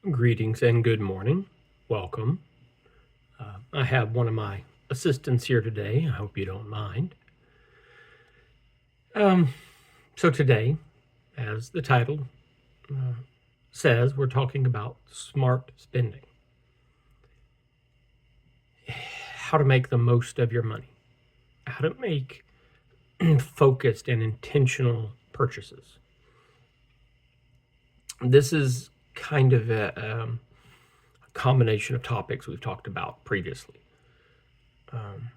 Greetings and good morning. Welcome. I have one of my assistants here today. I hope you don't mind. Um, so, today, as the title uh, says, we're talking about smart spending, how to make the most of your money, how to make focused and intentional purchases. This is kind of a combination of topics we've talked about previously. Um,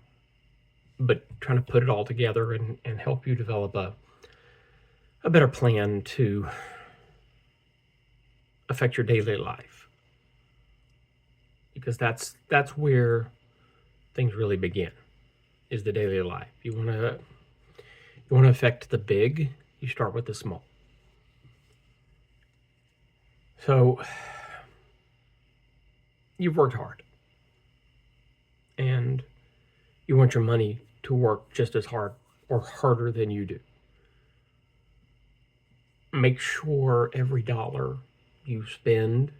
but trying to put it all together and help you develop a better plan to affect your daily life, because that's where things really begin, is the daily life. You want to affect the big, you start with the small. So you've worked hard and you want your money to work just as hard or harder than you do. Make sure every dollar you spend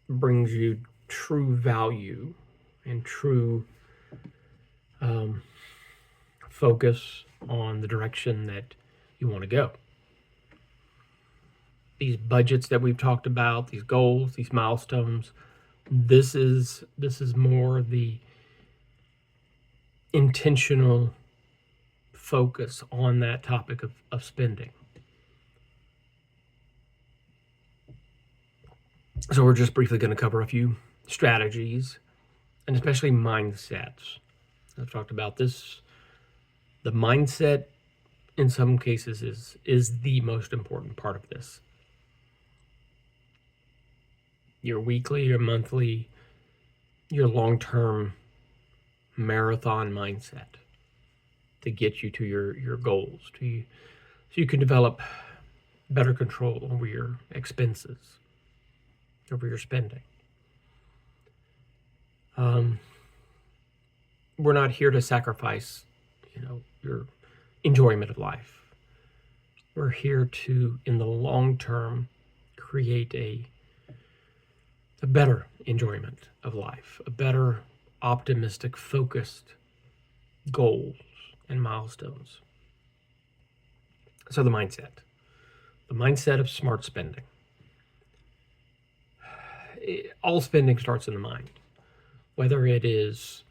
brings you true value and true um, focus on the direction that you want to go. These budgets that we've talked about, these goals, these milestones, this is more the intentional focus on that topic of spending. So we're just briefly going to cover a few strategies and especially mindsets. I've talked about this. The mindset in some cases is the most important part of this. Your weekly, your monthly, your long-term marathon mindset to get you to your goals, so you can develop better control over your expenses, over your spending. We're not here to sacrifice, your enjoyment of life. We're here to, in the long term, create a better enjoyment of life, a better, optimistic, focused goals and milestones. So the mindset of smart spending. All spending starts in the mind, whether it is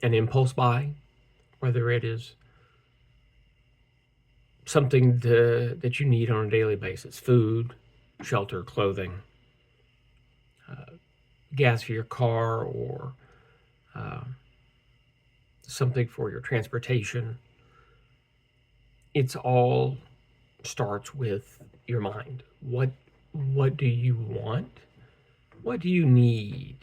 an impulse buy, whether it is something that you need on a daily basis, food, shelter, clothing, gas for your car, or something for your transportation. It's all starts with your mind. What do you want? What do you need?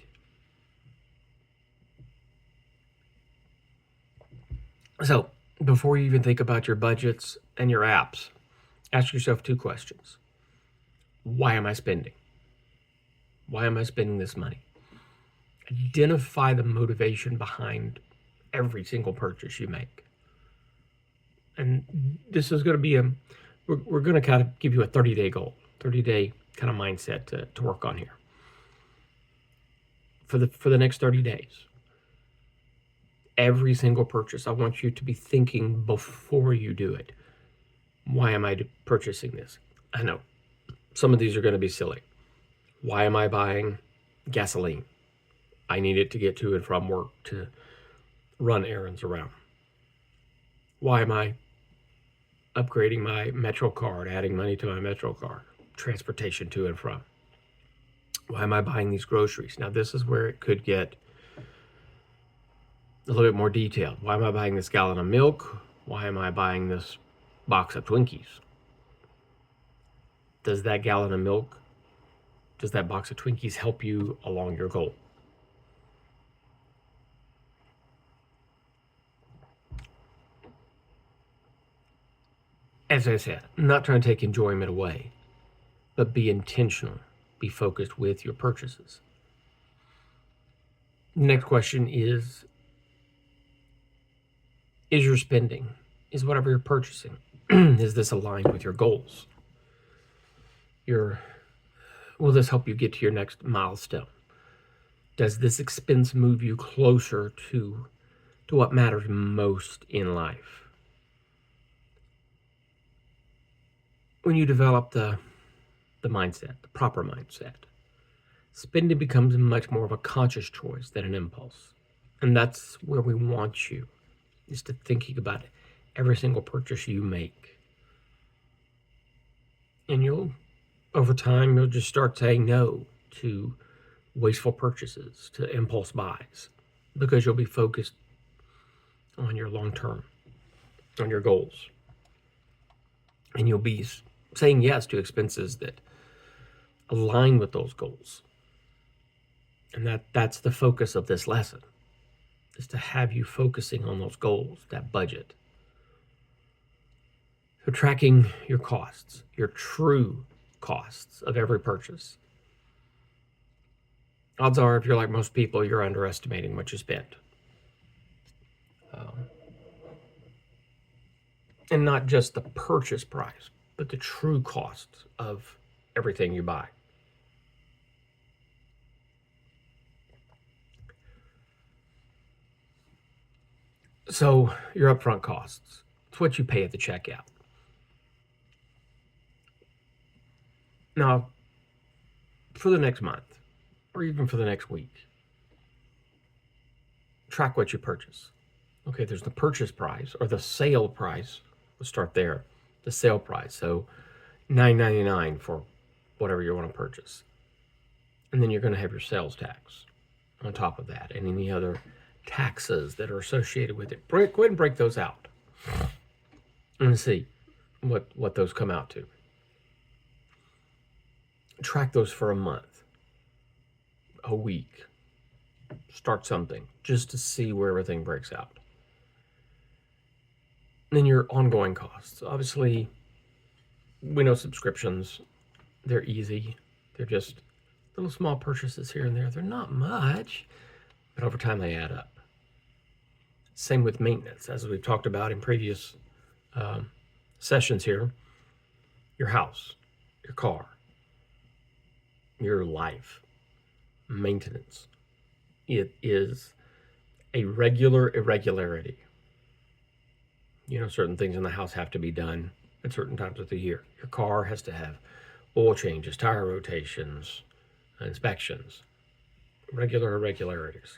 So before you even think about your budgets and your apps, ask yourself two questions. Why am I spending? Why am I spending this money? Identify the motivation behind every single purchase you make. And this is going to be we're going to kind of give you a 30-day goal, 30-day kind of mindset to work on here. For the next 30 days, every single purchase, I want you to be thinking before you do it. Why am I purchasing this? I know some of these are going to be silly. Why am I buying gasoline? I need it to get to and from work, to run errands around. Why am I upgrading my Metro card, adding money to my Metro card, transportation to and from? Why am I buying these groceries? Now, this is where it could get a little bit more detailed. Why am I buying this gallon of milk? Why am I buying this box of Twinkies? Does that gallon of milk, does that box of Twinkies help you along your goal? As I said, I'm not trying to take enjoyment away, but be intentional, be focused with your purchases. Next question is your spending, is whatever you're purchasing, is this aligned with your goals? Your will this help you get to your next milestone? Does this expense move you closer to what matters most in life? When you develop the mindset, the proper mindset, spending becomes much more of a conscious choice than an impulse. And that's where we want you, is to thinking about every single purchase you make. And over time, you'll just start saying no to wasteful purchases, to impulse buys, because you'll be focused on your long term, on your goals. And you'll be saying yes to expenses that align with those goals. And that's the focus of this lesson, is to have you focusing on those goals, that budget. So tracking your costs, your true costs of every purchase. Odds are, if you're like most people, you're underestimating what you spend. And not just the purchase price, but the true cost of everything you buy. So your upfront costs, it's what you pay at the checkout. Now, for the next month, or even for the next week, track what you purchase. Okay, there's the purchase price or the sale price. Let's start there. The sale price. So $9.99 for whatever you want to purchase. And then you're going to have your sales tax on top of that, and any other taxes that are associated with it. Go ahead and break those out and see what those come out to. Track those for a month, a week. Start something just to see where everything breaks out. And then your ongoing costs. Obviously, we know subscriptions, they're easy. They're just little small purchases here and there. They're not much, but over time they add up. Same with maintenance, as we've talked about in previous sessions here. Your house, your car, your life, maintenance. It is a regular irregularity. Certain things in the house have to be done at certain times of the year. Your car has to have oil changes, tire rotations, inspections, regular irregularities.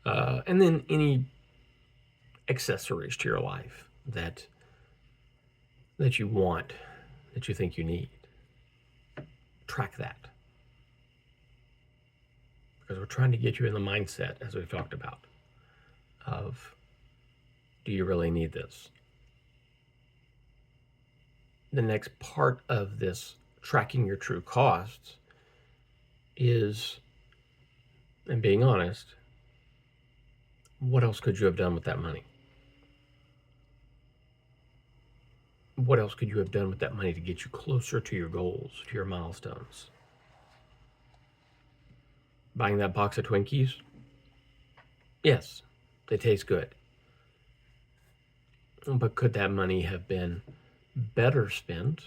And then any accessories to your life that you want, that you think you need. Track that. Because we're trying to get you in the mindset, as we've talked about, of, do you really need this? The next part of this tracking your true costs is, and being honest, what else could you have done with that money? What else could you have done with that money to get you closer to your goals, to your milestones? Buying that box of Twinkies? Yes, they taste good. But could that money have been better spent,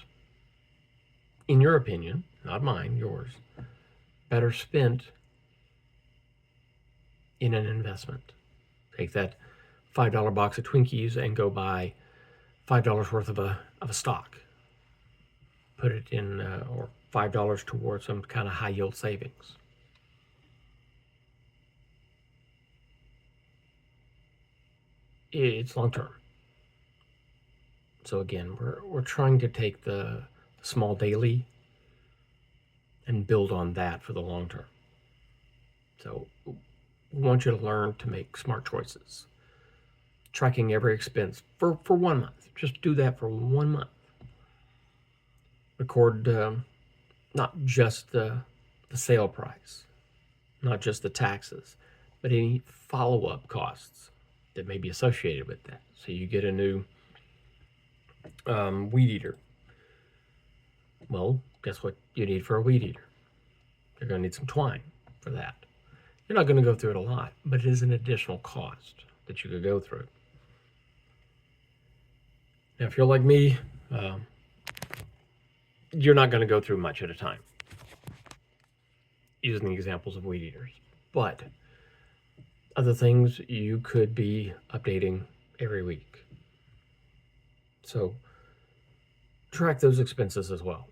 in your opinion, not mine, yours, better spent in an investment? Take that $5 box of Twinkies and go buy $5 worth of a stock. Put it in, or $5 towards some kind of high yield savings. It's long term. So again, we're trying to take the small daily and build on that for the long term. So we want you to learn to make smart choices. Tracking every expense for 1 month. Just do that for 1 month. Record not just the sale price, not just the taxes, but any follow-up costs that may be associated with that. So you get a new weed eater. Well, guess what you need for a weed eater? You're going to need some twine for that. You're not going to go through it a lot, but it is an additional cost that you could go through. Now, if you're like me, you're not going to go through much at a time, using the examples of weed eaters. But other things you could be updating every week. So track those expenses as well.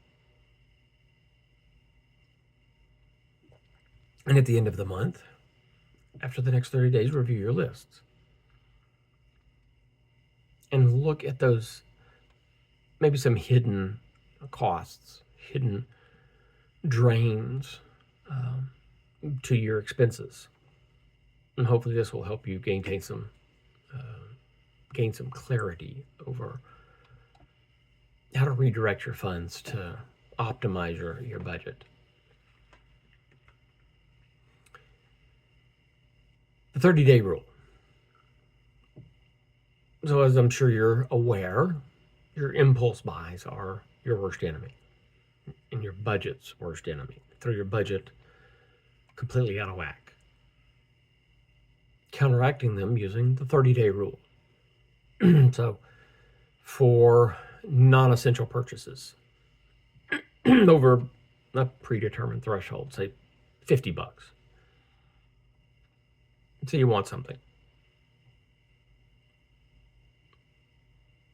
And at the end of the month, after the next 30 days, review your lists and look at those, maybe some hidden costs, hidden drains to your expenses. And hopefully this will help you gain some clarity over how to redirect your funds to optimize your budget. The 30-day rule. So as I'm sure you're aware, your impulse buys are your worst enemy and your budget's worst enemy. Throw your budget completely out of whack. Counteracting them using the 30-day rule. So for non-essential purchases over a predetermined threshold, say $50. So you want something.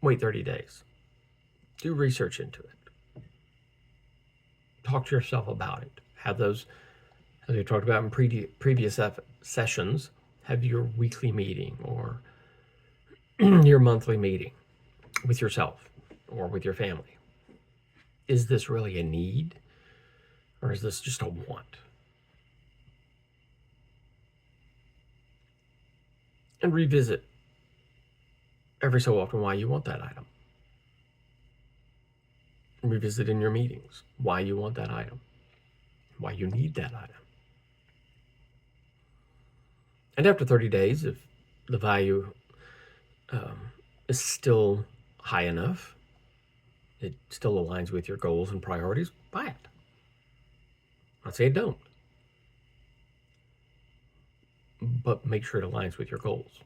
Wait 30 days. Do research into it. Talk to yourself about it. Have those, as we talked about in previous sessions, have your weekly meeting or your monthly meeting with yourself or with your family. Is this really a need, or is this just a want? And revisit every so often why you want that item. Revisit in your meetings why you want that item, why you need that item. And after 30 days, if the value is still high enough, it still aligns with your goals and priorities, buy it. I'd say don't. But make sure it aligns with your goals,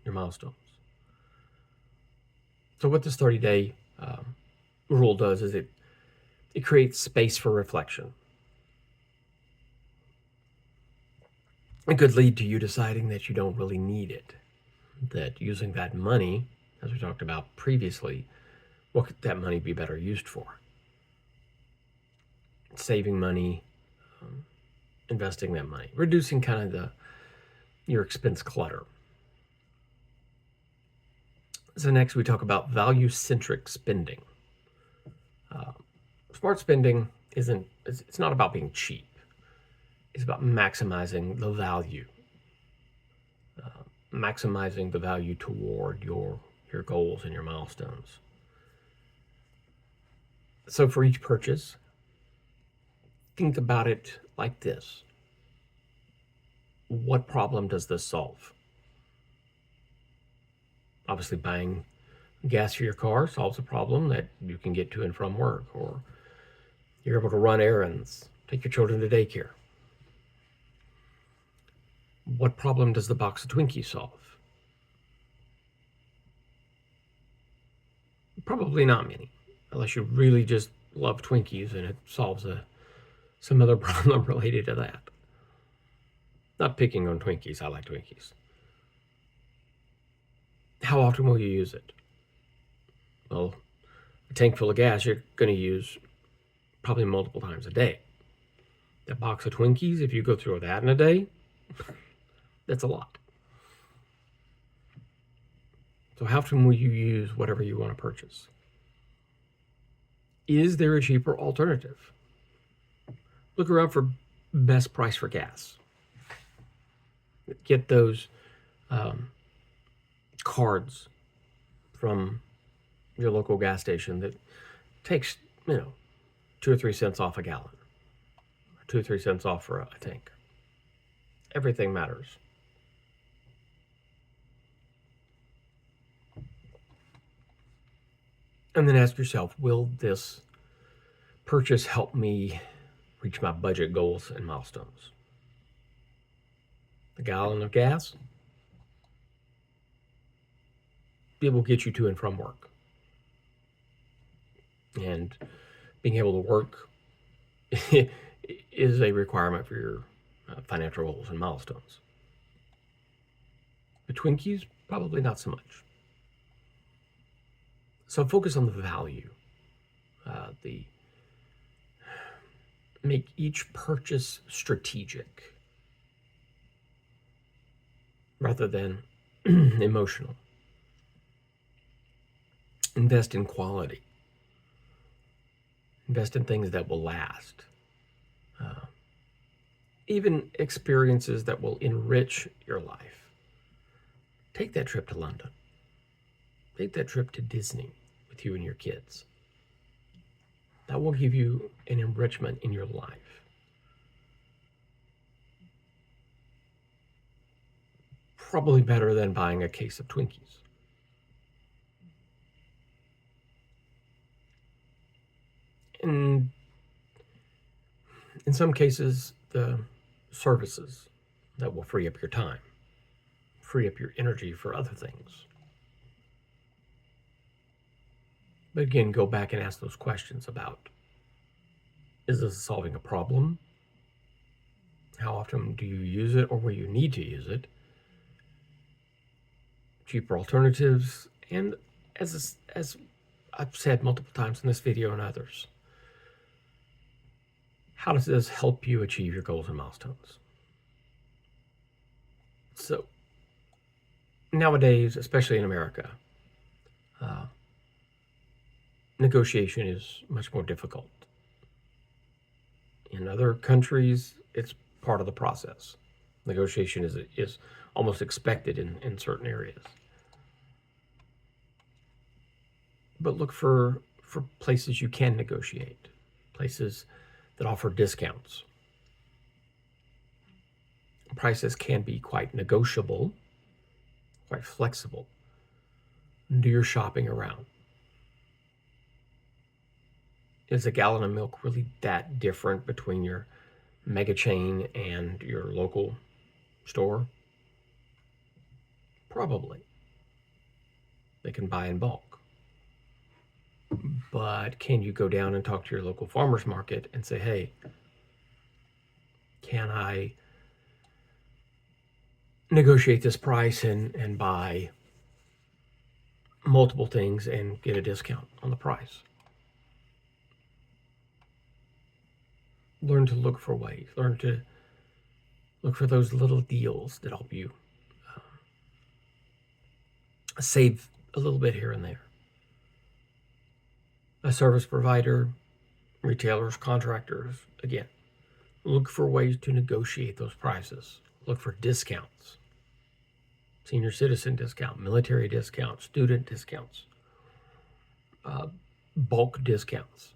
your milestones. So what this 30-day rule does is it creates space for reflection. It could lead to you deciding that you don't really need it, that using that money, as we talked about previously, what could that money be better used for? Saving money, investing that money, reducing kind of your expense clutter. So next we talk about value-centric spending. Smart spending it's not about being cheap. It's about maximizing the value. Maximizing the value toward your goals and your milestones. So for each purchase, think about it like this. What problem does this solve? Obviously, buying gas for your car solves a problem that you can get to and from work, or you're able to run errands, take your children to daycare. What problem does the box of Twinkies solve? Probably not many, unless you really just love Twinkies and it solves some other problem related to that. Not picking on Twinkies, I like Twinkies. How often will you use it? Well, a tank full of gas you're going to use probably multiple times a day. That box of Twinkies, if you go through that in a day, that's a lot. So how often will you use whatever you want to purchase? Is there a cheaper alternative? Look around for best price for gas. Get those cards from your local gas station that takes 2 or 3 cents off a gallon, or 2 or 3 cents off for a tank. Everything matters. And then ask yourself, will this purchase help me reach my budget goals and milestones? A gallon of gas, it will get you to and from work. And being able to work is a requirement for your financial goals and milestones. The Twinkies, probably not so much. So focus on the value. The Make each purchase strategic rather than emotional. Invest in quality. Invest in things that will last. Even experiences that will enrich your life. Take that trip to London. Take that trip to Disney with you and your kids. That will give you an enrichment in your life. Probably better than buying a case of Twinkies. And in some cases, the services that will free up your time, free up your energy for other things. But again, go back and ask those questions about, is this solving a problem? How often do you use it, or will you need to use it? Cheaper alternatives, and as I've said multiple times in this video and others, how does this help you achieve your goals and milestones? So nowadays, especially in America, negotiation is much more difficult. In other countries, it's part of the process. Negotiation is almost expected in certain areas. But look for places you can negotiate, places that offer discounts. Prices can be quite negotiable, quite flexible. Do your shopping around. Is a gallon of milk really that different between your mega chain and your local store? Probably. They can buy in bulk. But can you go down and talk to your local farmer's market and say, hey, can I negotiate this price and buy multiple things and get a discount on the price? Learn to look for ways. Learn to look for those little deals that help you save a little bit here and there. A service provider, retailers, contractors, again, look for ways to negotiate those prices. Look for discounts. Senior citizen discount, military discounts, student discounts, bulk discounts.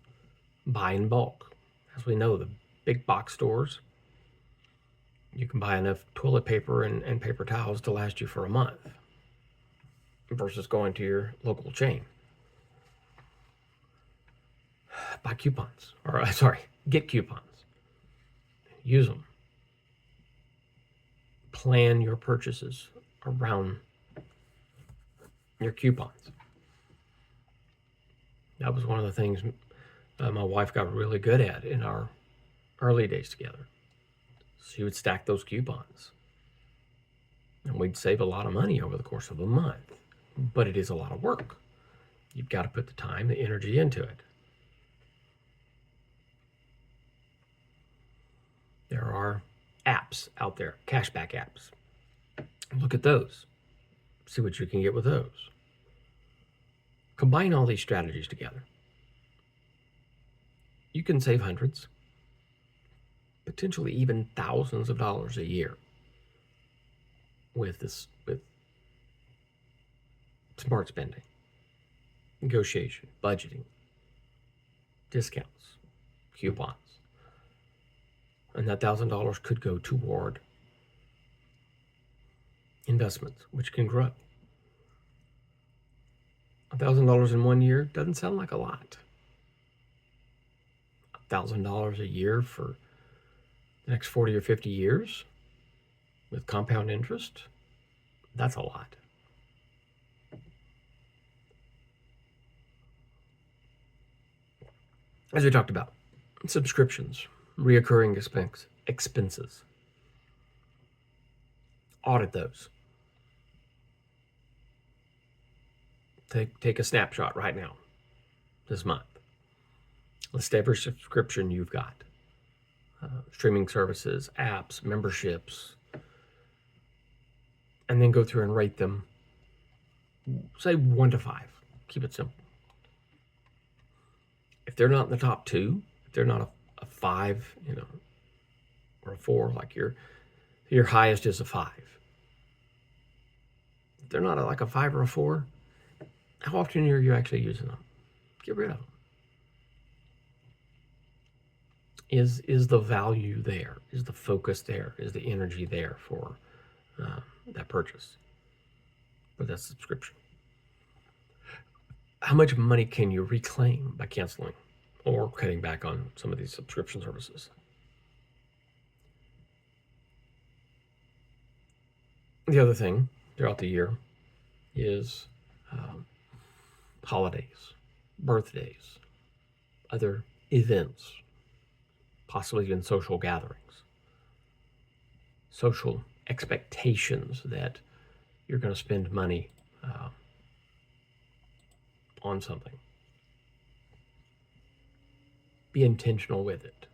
Buy in bulk. As we know, the big box stores, you can buy enough toilet paper and paper towels to last you for a month versus going to your local chain. Buy coupons, or get coupons. Use them. Plan your purchases around your coupons. That was one of the things my wife got really good at in our early days together. She would stack those coupons, and we'd save a lot of money over the course of a month. But it is a lot of work. You've got to put the time, the energy into it. There are apps out there, cashback apps. Look at those. See what you can get with those. Combine all these strategies together. You can save hundreds, potentially even thousands of dollars a year with smart spending, negotiation, budgeting, discounts, coupons. And that $1,000 could go toward investments, which can grow. $1,000 in 1 year doesn't sound like a lot. $1,000 a year for the next 40 or 50 years with compound interest, that's a lot. As we talked about, subscriptions, reoccurring expenses. Audit those. Take a snapshot right now, this month. List every subscription you've got. Streaming services, apps, memberships, and then go through and rate them. Say 1 to 5. Keep it simple. If they're not in the top 2, if they're not a 5, or a 4, like your highest is a 5. If they're not like a 5 or a 4, how often are you actually using them? Get rid of them. Is the value there? Is the focus there? Is the energy there for that purchase, for that subscription? How much money can you reclaim by canceling or cutting back on some of these subscription services? The other thing throughout the year is holidays, birthdays, other events, possibly even social gatherings, social expectations that you're going to spend money on something. Be intentional with it.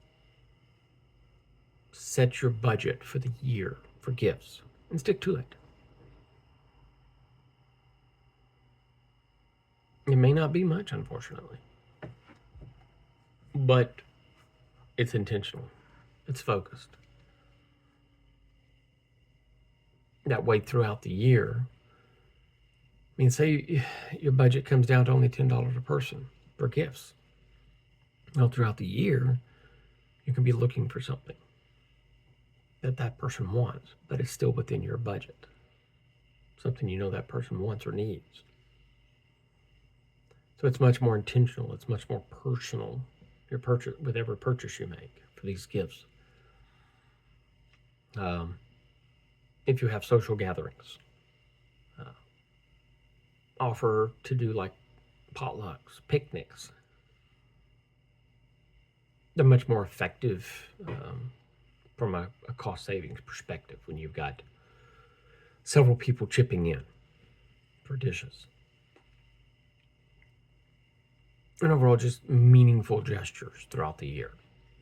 Set your budget for the year for gifts and stick to it. It may not be much, unfortunately, but it's intentional. It's focused. That way throughout the year, I mean, say your budget comes down to only $10 a person for gifts. Well, throughout the year, you can be looking for something that person wants, but it's still within your budget. Something that person wants or needs. So it's much more intentional. It's much more personal. Your purchase, with every purchase you make for these gifts. If you have social gatherings, offer to do like potlucks, picnics. They're much more effective from a cost savings perspective when you've got several people chipping in for dishes. And overall, just meaningful gestures throughout the year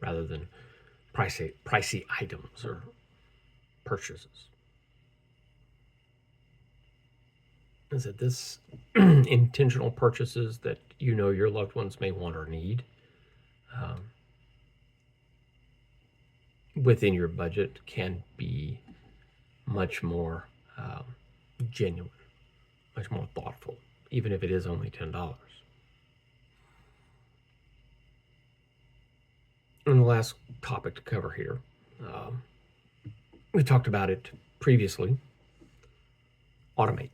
rather than pricey items or purchases. Is it this intentional purchases that your loved ones may want or need within your budget can be much more genuine, much more thoughtful, even if it is only $10. And the last topic to cover here, we talked about it previously. Automate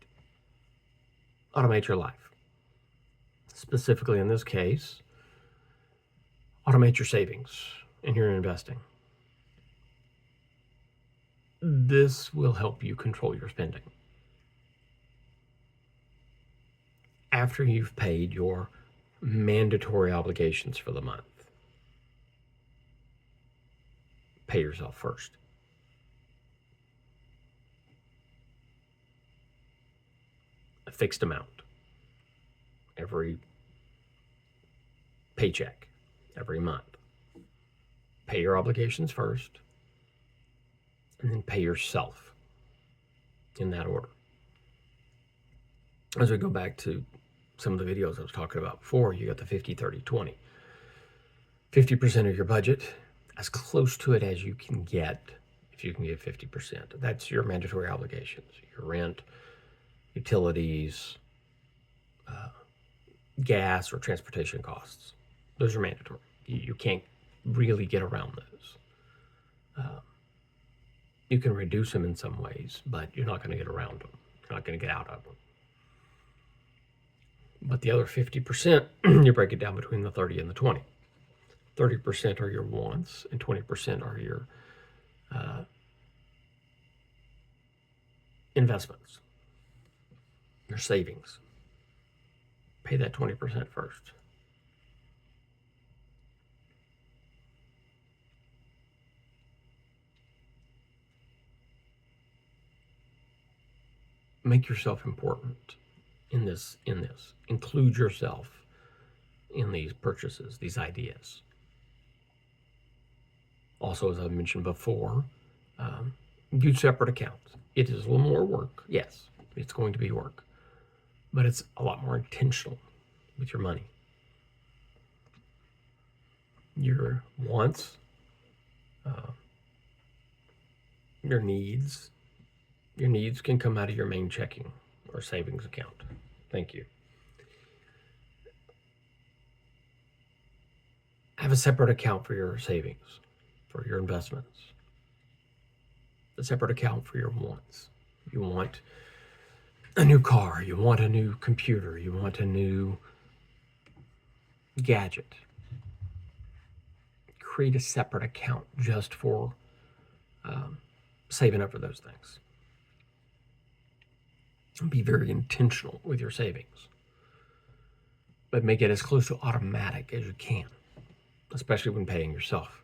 your life. Specifically in this case, automate your savings and your investing. This will help you control your spending. After you've paid your mandatory obligations for the month, pay yourself first. A fixed amount every paycheck, every month. Pay your obligations first, and then pay yourself in that order. As we go back to some of the videos I was talking about before, you got the 50, 30, 20. 50% of your budget, as close to it as you can get, if you can get 50%. That's your mandatory obligations, your rent, utilities, gas or transportation costs. Those are mandatory. You can't really get around those. You can reduce them in some ways, but you're not going to get around them. You're not going to get out of them. But the other 50%, you break it down between the 30 and the 20. 30% are your wants, and 20% are your investments, your savings. Pay that 20% first. Make yourself important in this. Include yourself in these purchases, these ideas. Also, as I mentioned before, use separate accounts. It is a little more work. Yes, it's going to be work, but it's a lot more intentional with your money. Your wants, your needs can come out of your main checking or savings account. Thank you. Have a separate account for your savings, for your investments, a separate account for your wants. You want a new car, you want a new computer, you want a new gadget. Create a separate account just for saving up for those things. Be very intentional with your savings, but make it as close to automatic as you can, especially when paying yourself.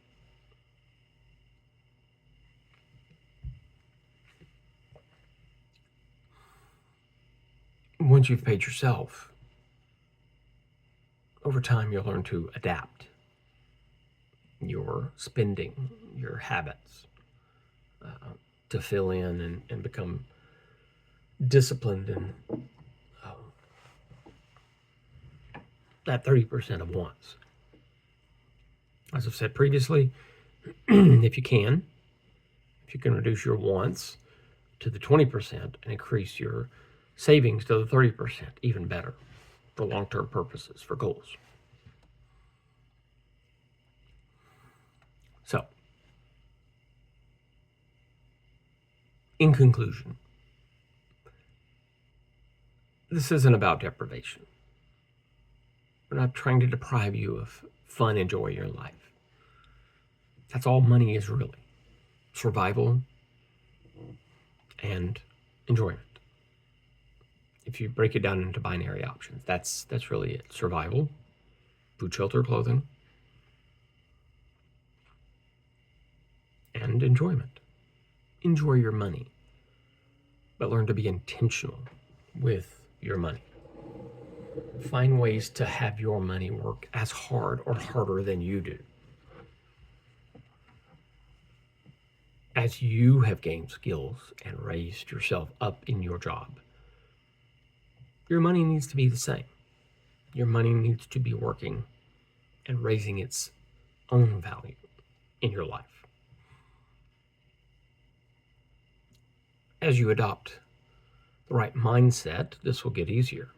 Once you've paid yourself, over time you'll learn to adapt your spending, your habits, to fill in and become disciplined in that 30% of wants. As I've said previously, if you can reduce your wants to the 20% and increase your savings to the 30%, even better for long-term purposes, for goals. So, in conclusion, this isn't about deprivation. We're not trying to deprive you of fun and joy in your life. That's all money is really. Survival and enjoyment. If you break it down into binary options, that's really it. Survival, food, shelter, clothing, and enjoyment. Enjoy your money, but learn to be intentional with your money. Find ways to have your money work as hard or harder than you do. As you have gained skills and raised yourself up in your job, your money needs to be the same. Your money needs to be working and raising its own value in your life. As you adopt the right mindset, this will get easier.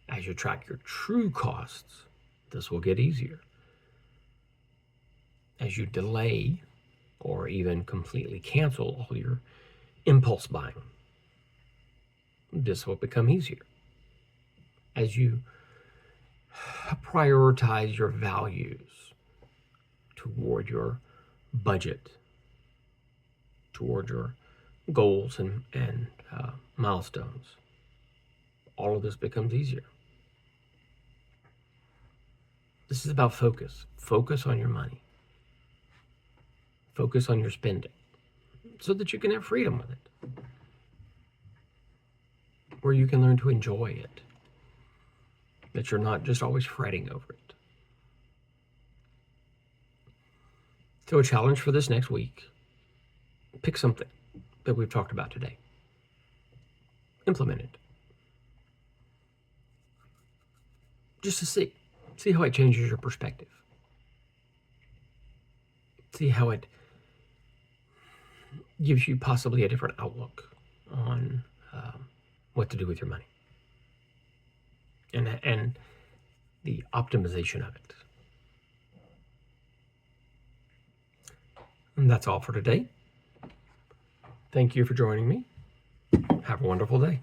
As you track your true costs, this will get easier. As you delay or even completely cancel all your impulse buying, this will become easier. As you prioritize your values toward your budget, toward your goals and milestones, all of this becomes easier. This is about focus. Focus on your money. Focus on your spending so that you can have freedom with it, where you can learn to enjoy it, that you're not just always fretting over it. So a challenge for this next week, pick something that we've talked about today. Implement it. Just to see how it changes your perspective. See how it gives you possibly a different outlook on what to do with your money and the optimization of it. And that's all for today. Thank you for joining me. Have a wonderful day.